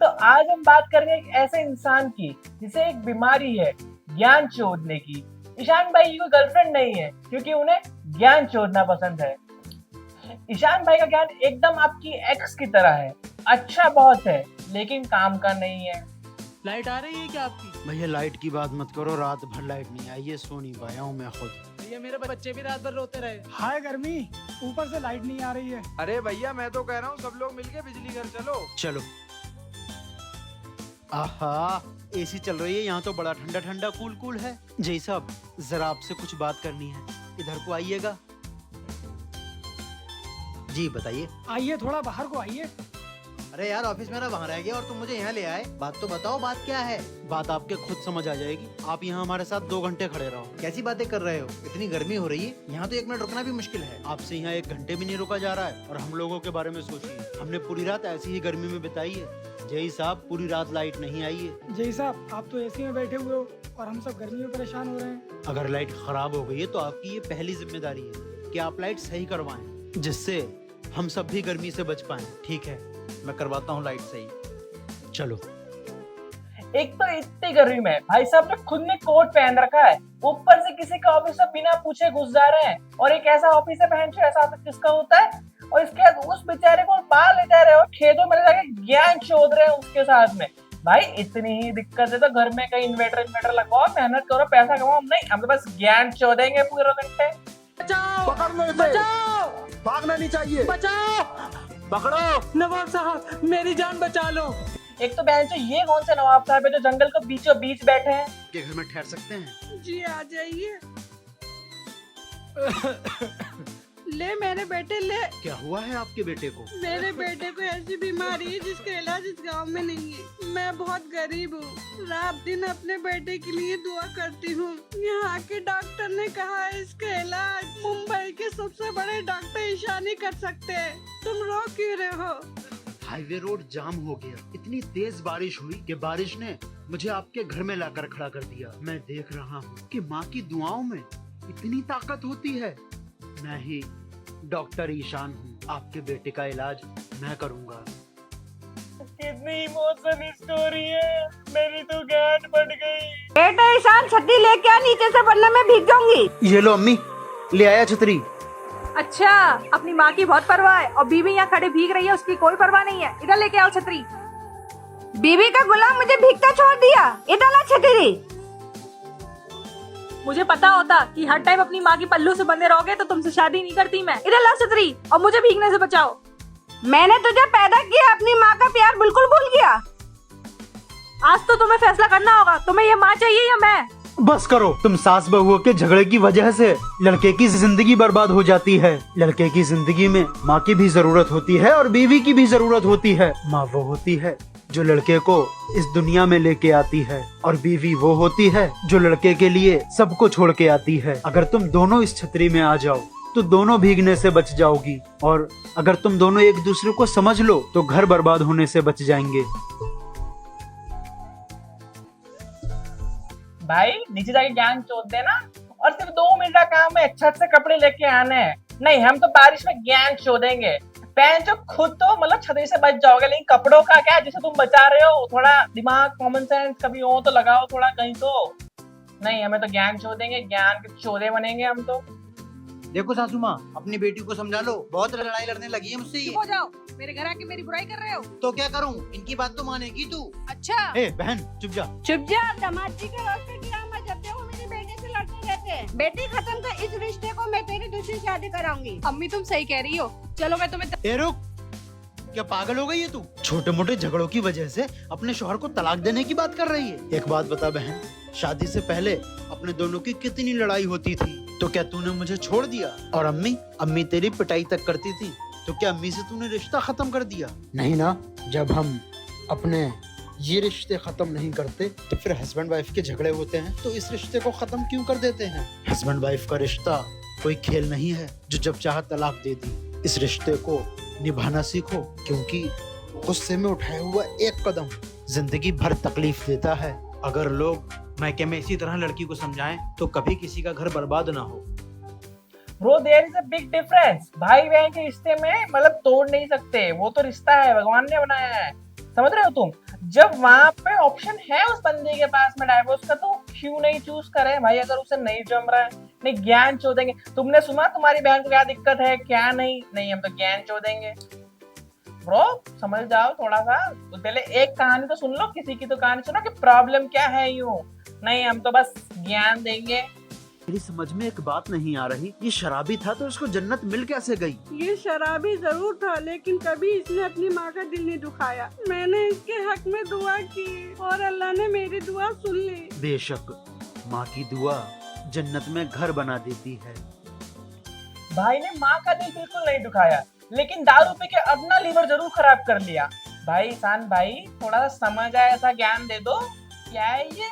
तो आज हम बात करेंगे एक ऐसे इंसान की जिसे एक बीमारी है ज्ञान चोदने की। ईशान भाई की कोई गर्लफ्रेंड नहीं है क्योंकि उन्हें ज्ञान चोदना पसंद है। ईशान भाई का ज्ञान एकदम आपकी एक्स की तरह है, अच्छा बहुत है लेकिन काम का नहीं है। लाइट आ रही है क्या आपकी? भैया लाइट की बात मत करो, रात भर लाइट नहीं आई है, सो नहीं पाया हूँ मैं खुद। भैया मेरे बच्चे भी रात भर रोते रहे। हाय गर्मी, ऊपर से लाइट नहीं आ रही है। अरे भैया मैं तो कह रहा हूँ सब लोग मिलके बिजली घर चलो। चलो। आहा, एसी चल रही है यहाँ तो, बड़ा ठंडा ठंडा कूल कूल है। जय साहब, जरा आपसे कुछ बात करनी है, इधर को आइएगा। जी बताइए। आइए, थोड़ा बाहर को आइए। अरे यार, ऑफिस मेरा वहाँ रह गया और तुम मुझे यहाँ ले आए। बात तो बताओ, बात क्या है? बात आपके खुद समझ आ जाएगी। आप यहाँ हमारे साथ 2 घंटे खड़े रहो। कैसी बातें कर रहे हो? इतनी गर्मी हो रही है, यहाँ तो 1 मिनट रुकना भी मुश्किल है। आपसे यहाँ 1 घंटे भी नहीं रुका जा रहा है और हम लोगों के बारे में सोचिए, हमने पूरी रात ऐसी ही गर्मी में बिताई है। जय साहब, पूरी रात लाइट नहीं आई है। जय साहब, आप तो एसी में बैठे हुए हो और हम सब गर्मी में परेशान हो रहे हैं। अगर लाइट खराब हो गई है तो आपकी ये पहली जिम्मेदारी है कि आप लाइट सही करवाएं, जिससे हम सब भी गर्मी से बच पाएं। ठीक है, मैं करवाता हूँ लाइट सही। चलो। एक तो इतनी गर्मी में भाई साहब ने खुद ने कोट पहन रखा है, ऊपर से किसी का ऑफिस में बिना पूछे घुस जा रहे हैं। और एक ऐसा ऑफिस है बहन ऐसा ऑफिस किसका होता है, और इसके बाद उस बेचारे को बाहर ले जा रहे हो, खेतों में ले जाके ज्ञान चोद रहे हैं उसके साथ में। भाई इतनी ही दिक्कत है तो घर में कहीं इन्वर्टर लगवाओ, मेहनत करो, पैसा कमाओ। नहीं, हम तो बस ज्ञान चोदेंगे पूरे घंटे। बचाओ, पकड़ लो इसे। बचाओ, भागना नहीं चाहिए। बचाओ, पकड़ो। नवाब साहब मेरी जान बचा लो। एक तो बहन ये कौन से नवाब साहब है जो जंगल को बीचों बीच बैठे हैं। के घर में ठहर सकते हैं? जी आ जाइए। ले मेरे बेटे ले। क्या हुआ है आपके बेटे को? मेरे बेटे को ऐसी बीमारी है जिसका इलाज इस गांव में नहीं है। मैं बहुत गरीब हूँ, रात दिन अपने बेटे के लिए दुआ करती हूँ। यहाँ के डॉक्टर ने कहा है इसका इलाज मुंबई के सबसे बड़े डॉक्टर ईशान ही कर सकते हैं। तुम रो क्यों रहे हो? हाईवे रोड जाम हो गया। इतनी तेज बारिश हुई कि बारिश ने मुझे आपके घर में लाकर खड़ा कर दिया। मैं देख रहा हूँ कि माँ की दुआओं में इतनी ताकत होती है। मैं ही डॉक्टर ईशान हूँ, आपके बेटे का इलाज मैं करूँगा। कितनी इमोशनल स्टोरी है, मेरी तो गांठ फट गई। बेटा ईशान, छतरी लेके आ, नीचे से वरना मैं भीग जाऊंगी। ये लो अम्मी, ले आया छतरी। अच्छा, अपनी माँ की बहुत परवाह है और बीवी यहाँ खड़े भीग रही है, उसकी कोई परवाह नहीं है। इधर लेके आओ छतरी। बीवी का गुलाम मुझे भीगता छोड़ दिया, इधर ला छतरी। मुझे पता होता कि हर टाइम अपनी माँ की पल्लू से बंधे रहोगे तो तुमसे शादी नहीं करती मैं। इधर ला छतरी और मुझे भीगने से बचाओ। मैंने तुझे पैदा किया, अपनी माँ का प्यार बिल्कुल भूल गया। आज तो तुम्हें फैसला करना होगा, तुम्हें ये माँ चाहिए या मैं। बस करो, तुम सास बहुओं के झगड़े की वजह से लड़के की जिंदगी बर्बाद हो जाती है। लड़के की जिंदगी में माँ की भी जरूरत होती है और बीवी की भी जरूरत होती है। माँ वो होती है जो लड़के को इस दुनिया में लेके आती है और बीवी वो होती है जो लड़के के लिए सबको छोड़ के आती है। अगर तुम दोनों इस छतरी में आ जाओ तो दोनों भीगने से बच जाओगी, और अगर तुम दोनों एक दूसरे को समझ लो तो घर बर्बाद होने से बच जाएंगे। भाई नीचे जाके ज्ञान चोद देना, और सिर्फ 2 मिनट का काम है, छत से कपड़े लेके आने हैं। नहीं, हम तो बारिश में ज्ञान चोदेंगे। पहन जो खुद तो मतलब छतरी से बच जाओगे, लेकिन कपड़ों का क्या जिसे तुम बचा रहे हो? थोड़ा दिमाग, कॉमन सेंस कभी हो तो लगाओ थोड़ा कहीं तो। नहीं, हमें तो ज्ञान चोदेंगे, ज्ञान के चोदे बनेंगे हम तो। देखो सासू माँ, अपनी बेटी को समझा लो, बहुत लड़ाई लड़ने लगी है मुझसे ये। हो जाओ, मेरे घर आके मेरी बुराई कर रहे हो। तो क्या करूँ, इनकी बात तो मानेगी तू। अच्छा, ए बहन चुप जा। चुप जा। दामाद जी के रास्ते ड्रामा जब देखो मेरी बेटे से लड़ते रहते हैं। बेटी खत्म कर इस रिश्ते को, मैं तेरी दूसरी शादी कराऊंगी। अम्मी तुम सही कह रही हो, चलो मैं तुम्हें ए रुक, क्या पागल हो गई है तू? छोटे मोटे झगड़ों की वजह से अपने शौहर को तलाक देने की बात कर रही है। एक बात बता बहन, शादी से पहले अपने दोनों की कितनी लड़ाई होती थी, तो क्या तूने मुझे छोड़ दिया? और अम्मी तेरी पिटाई तक करती थी, तो क्या अम्मी से तूने रिश्ता खत्म कर दिया? नहीं ना, जब हम अपने ये रिश्ते खत्म नहीं करते तो फिर हस्बैंड वाइफ के झगड़े होते हैं, तो इस रिश्ते को खत्म क्यों कर देते हैं? हस्बैंड वाइफ का रिश्ता कोई खेल नहीं है जो जब चाह तलाक दे दी। इस रिश्ते को निभाना सीखो, क्योंकि गुस्से में उठाया हुआ एक कदम जिंदगी भर तकलीफ देता है। अगर लोग मायके में इसी तरह लड़की को समझाएं तो कभी किसी का घर बर्बाद ना हो। Bro there is a big difference. भाई बहन के रिश्ते में मतलब तोड़ नहीं सकते, वो तो रिश्ता है, भगवान ने बनाया है, समझ रहे हो तुम? जब वहां पे ऑप्शन है उस बंदे के पास में डाइवोर्स का, तो क्यों नहीं चूज करे भाई? अगर उसे नहीं जम रहा है, नहीं ज्ञान चोदेंगे। तुमने सुना तुम्हारी बहन को क्या दिक्कत है? क्या नहीं, नहीं हम तो ज्ञान चोदेंगे। ब्रो समझ जाओ थोड़ा सा, तो पहले एक कहानी तो सुन लो, किसी की तो कहानी सुनो कि प्रॉब्लम क्या है। यूं नहीं, हम तो बस ज्ञान देंगे। मेरी समझ में एक बात नहीं आ रही, ये शराबी था तो इसको जन्नत मिल कैसे गई? ये शराबी जरूर था, लेकिन कभी इसने अपनी माँ का दिल नहीं दुखाया। मैंने इसके हक में दुआ की और अल्लाह ने मेरी दुआ सुन ली। बेशक माँ की दुआ जन्नत में घर बना देती है। भाई ने माँ का दिल बिल्कुल नहीं दुखाया, लेकिन दारू पी के अपना लीवर जरूर खराब कर लिया। भाई ईशान भाई, थोड़ा सा समझ आए ऐसा ज्ञान दे दो। क्या है ये?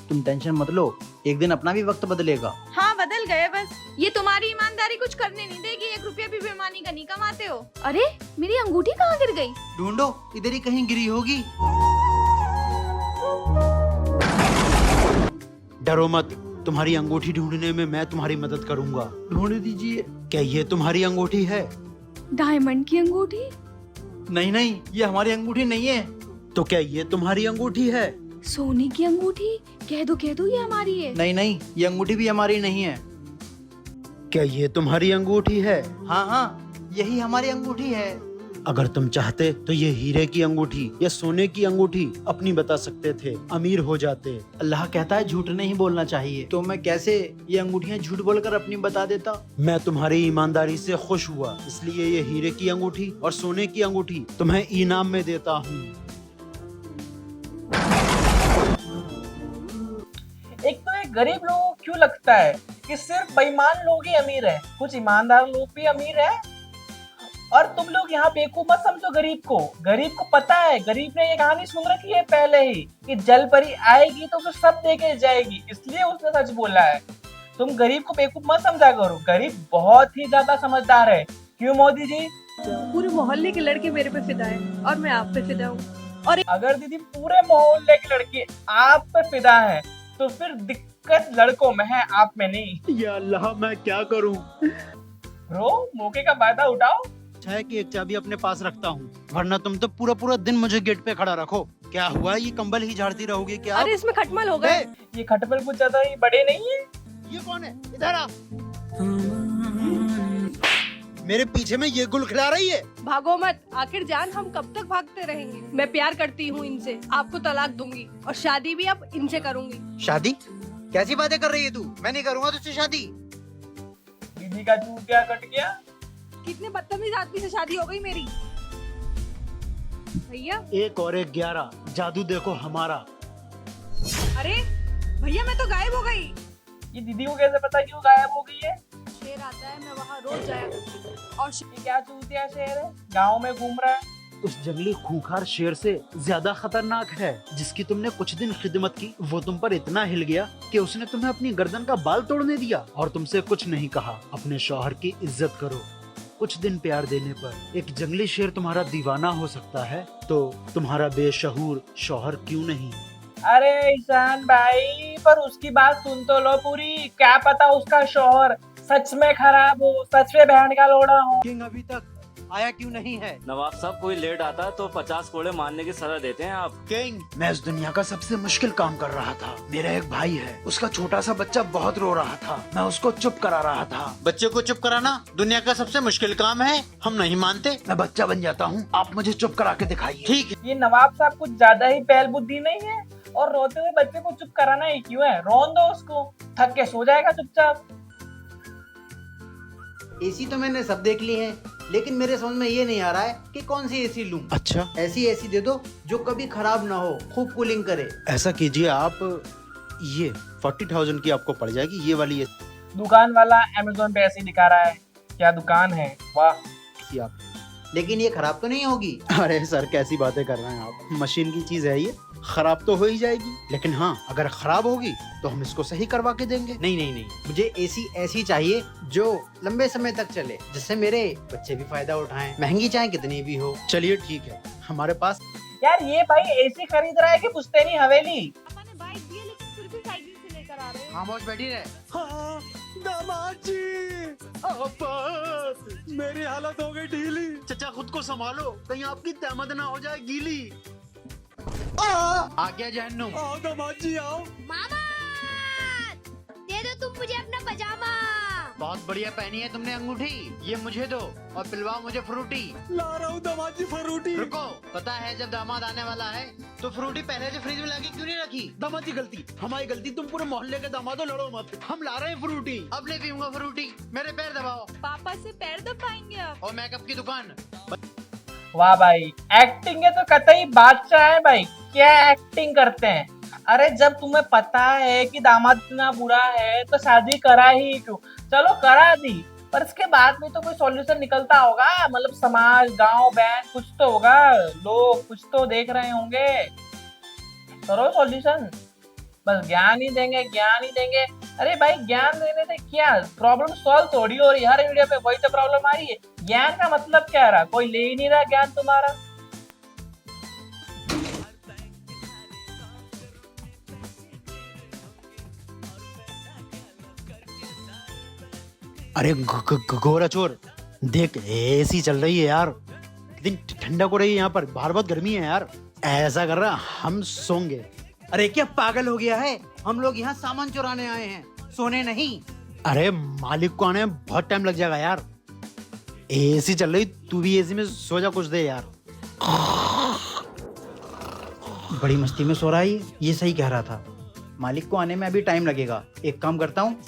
तुम टेंशन मत लो, एक दिन अपना भी वक्त बदलेगा। हाँ बदल गए बस। ये तुम्हारी ईमानदारी कुछ करने नहीं देगी। 1 रुपया भी बेईमानी का नहीं कमाते हो। अरे मेरी अंगूठी कहाँ गिर गई? ढूंढो, इधर ही कहीं गिरी होगी। डरो मत, तुम्हारी अंगूठी ढूंढने में मैं तुम्हारी मदद करूंगा। ढूंढ दीजिए। क्या ये तुम्हारी अंगूठी है? डायमंड की अंगूठी? नहीं नहीं, ये हमारी अंगूठी नहीं है। तो क्या ये तुम्हारी अंगूठी है? सोने की अंगूठी? कह दो ये हमारी है। नहीं नहीं, ये अंगूठी भी हमारी नहीं है। क्या ये तुम्हारी अंगूठी है? हाँ हाँ, यही हमारी अंगूठी है। अगर तुम चाहते तो ये हीरे की अंगूठी या सोने की अंगूठी अपनी बता सकते थे, अमीर हो जाते। अल्लाह कहता है झूठ नहीं बोलना चाहिए, तो मैं कैसे ये अंगूठियाँ झूठ बोलकर अपनी बता देता? मैं तुम्हारी ईमानदारी से खुश हुआ, इसलिए ये हीरे की अंगूठी और सोने की अंगूठी तुम्हें इनाम में देता हूँ। एक तो ये गरीब लोगों को क्यों लगता है कि सिर्फ बेईमान लोग ही अमीर हैं, कुछ ईमानदार लोग भी अमीर हैं। और तुम लोग यहाँ बेवकूफ मत समझो गरीब को। गरीब को पता है, गरीब ने ये कहानी सुन रखी है पहले ही कि जल परी आएगी तो उसे सब देके जाएगी, इसलिए उसने सच बोला है। तुम गरीब को बेवकूफ मत समझा करो, गरीब बहुत ही ज्यादा समझदार है। क्यों मोदी जी? पूरे मोहल्ले के लड़के मेरे पे फिदा है और मैं आप पे फिदा हूँ। अगर दीदी पूरे मोहल्ले के लड़के आप पे फिदा है, तो फिर दिक्कत लड़कों में है, आप में नहीं। या अल्लाह, मैं क्या करूं? ब्रो मौके का फायदा उठाओ। अच्छा है कि एक चाबी अपने पास रखता हूँ, वरना तुम तो पूरा पूरा दिन मुझे गेट पे खड़ा रखो। क्या हुआ, ये कंबल ही झाड़ती रहोगी क्या? अरे इसमें खटमल हो गए। ये खटमल कुछ ज्यादा ही बड़े नहीं है। ये कौन है? इधर आ। मेरे पीछे में ये गुल खिला रही है। भागो मत, आखिर जान हम कब तक भागते रहेंगे? मैं प्यार करती हूँ इनसे, आपको तलाक दूंगी और शादी भी अब इनसे करूंगी। शादी? कैसी बातें कर रही है तू? मैं नहीं करूंगा तुझसे शादी। दीदी का चूतिया कट गया। कितने बदतमीज आदमी से शादी हो गई मेरी। भैया 1 और 1 11, जादू देखो हमारा। अरे भैया मैं तो गायब हो गई। ये दीदी को कैसे पता क्यों गायब हो गई है? शेर आता है, मैं वहाँ रोज जाया करती हूँ। और ये क्या चूतिया शेर है, गाँव में घूम रहा है? उस जंगली खूंखार शेर से ज्यादा खतरनाक है जिसकी तुमने कुछ दिन खिदमत की। वो तुम पर इतना हिल गया कि उसने तुम्हें अपनी गर्दन का बाल तोड़ने दिया और तुमसे कुछ नहीं कहा। अपने शौहर की इज्जत करो। कुछ दिन प्यार देने पर एक जंगली शेर तुम्हारा दीवाना हो सकता है, तो तुम्हारा बेशहूर शौहर क्यों नहीं? अरे ईशान भाई, पर उसकी बात सुन तो लो पूरी। क्या पता उसका शौहर सच में खराब हो, सच में बहन का लोड़ा हो। किंग अभी तक आया क्यों नहीं है? नवाब साहब, कोई लेट आता है तो 50 कोड़े मारने की सजा देते हैं आप। किंग, मैं इस दुनिया का सबसे मुश्किल काम कर रहा था। मेरा एक भाई है, उसका छोटा सा बच्चा बहुत रो रहा था, मैं उसको चुप करा रहा था। बच्चे को चुप कराना दुनिया का सबसे मुश्किल काम है, हम नहीं मानते। मैं बच्चा बन जाता हूँ, आप मुझे चुप करा के दिखाइए। ठीक है। ये नवाब साहब कुछ ज्यादा ही पहल बुद्धि नहीं है? और रोते हुए बच्चे को चुप कराना ही क्यों है? रोन दो उसको, थक के सो जाएगा चुपचाप। एसी तो मैंने सब देख ली है, लेकिन मेरे समझ में ये नहीं आ रहा है कि कौन सी एसी लूं। अच्छा, ऐसी एसी दे दो जो कभी खराब ना हो, खूब कूलिंग करे। ऐसा कीजिए आप, ये 40,000 की आपको पड़ जाएगी, ये वाली एसी। दुकान वाला अमेज़न पे ऐसे दिखा रहा है। क्या दुकान है, वाह। आप लेकिन ये खराब तो नहीं होगी? अरे सर, कैसी बातें कर रहे हैं आप? मशीन की चीज है ये, खराब तो हो ही जाएगी, लेकिन हाँ अगर खराब होगी तो हम इसको सही करवा के देंगे। नहीं नहीं नहीं, मुझे एसी ऐसी चाहिए जो लंबे समय तक चले, जिससे मेरे बच्चे भी फायदा उठाएं, महंगी चाहे कितनी भी हो। चलिए ठीक है, हमारे पास। यार ये भाई एसी खरीद रहा है कि पुश्तैनी हवेली? पापा ने बाइक दी है, लेकिन फिर भी साइकिल से लेकर आ रहे हो। खामोश बैठी रहे। हाँ, दामाद जी, अब्बास, मेरी हालत हो गई ढीली। चचा खुद को संभालो, कहीं आपकी तहमत ना हो जाए गीली। आ गया जहन्नुम। आओ दामाद जी आओ। मामा दे दो तुम मुझे अपना पजामा। बहुत बढ़िया पहनी है तुमने अंगूठी, ये मुझे दो और पिलवाओ मुझे फ्रूटी। ला रहा हूँ दामाद जी फ्रूटी। रुको, पता है जब दामाद आने वाला है तो फ्रूटी पहले से फ्रिज में लाके क्यों नहीं रखी? दामाद जी गलती, हमारी गलती, तुम पूरे मोहल्ले के दामाद हो, लड़ो मत। हम ला रहे हैं फ्रूटी। अब ले पीऊंगा फ्रूटी, मेरे पैर दबाओ। पापा से पैर दबाएंगे आप? और मेकअप की दुकान। वाह भाई, एक्टिंग है तो कतई बादशाह है भाई, क्या एक्टिंग करते हैं। अरे जब तुम्हें पता है कि दामाद इतना बुरा है तो शादी करा ही क्यों? चलो करा दी, पर इसके बाद भी तो कोई सॉल्यूशन निकलता होगा, मतलब समाज, गांव, बैंड कुछ तो होगा, लोग कुछ तो देख रहे होंगे, करो सॉल्यूशन। बस ज्ञान ही देंगे, ज्ञान ही देंगे। अरे भाई ज्ञान देने से क्या प्रॉब्लम सॉल्व थोड़ी हो रही है? हर वीडियो पे वही तो प्रॉब्लम आ रही है। ज्ञान का मतलब क्या रहा? कोई ले ही नहीं रहा ज्ञान तुम्हारा। अरे गोरा चोर, देख एसी चल रही है यार, कितनी ठंडक हो रही है यहाँ पर, बाहर बहुत गर्मी है यार। ऐसा कर रहा हम सोंगे। अरे क्या पागल हो गया है? हम लोग यहाँ सामान चुराने आए हैं, सोने नहीं। अरे मालिक को आने में बहुत टाइम लग जाएगा यार, एसी चल रही, तू भी एसी में सो जा कुछ दे यार। बड़ी मस्ती में सो रहा है ये सही कह रहा था। मालिक को आने में अभी टाइम लगेगा। एक काम करता हूँ,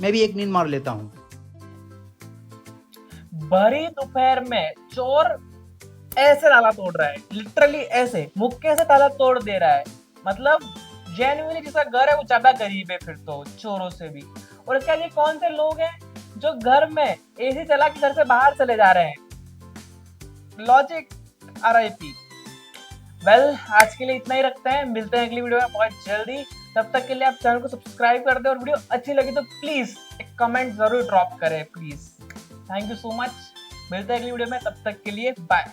मैं भी एक नींद मार लेता हूँ। भरी दोपहर में चोर ऐसे ताला तोड़ रहा है, लिटरली ऐसे मुक्के से ताला तोड़ दे रहा है। मतलब जेन्युइनली जिसका घर है वो ज्यादा गरीब है फिर तो चोरों से भी। और इसके लिए कौन से लोग हैं जो घर में एसी चला के घर से बाहर चले जा रहे हैं? Logic RIP। वेल आज के लिए इतना ही रखते हैं, मिलते हैं अगली वीडियो में बहुत जल्दी। तब तक के लिए आप चैनल को सब्सक्राइब कर दें और वीडियो अच्छी लगी तो प्लीज एक कमेंट जरूर ड्रॉप करें please. Thank you so much, मिलते हैं अगली वीडियो में, तब तक के लिए बाय।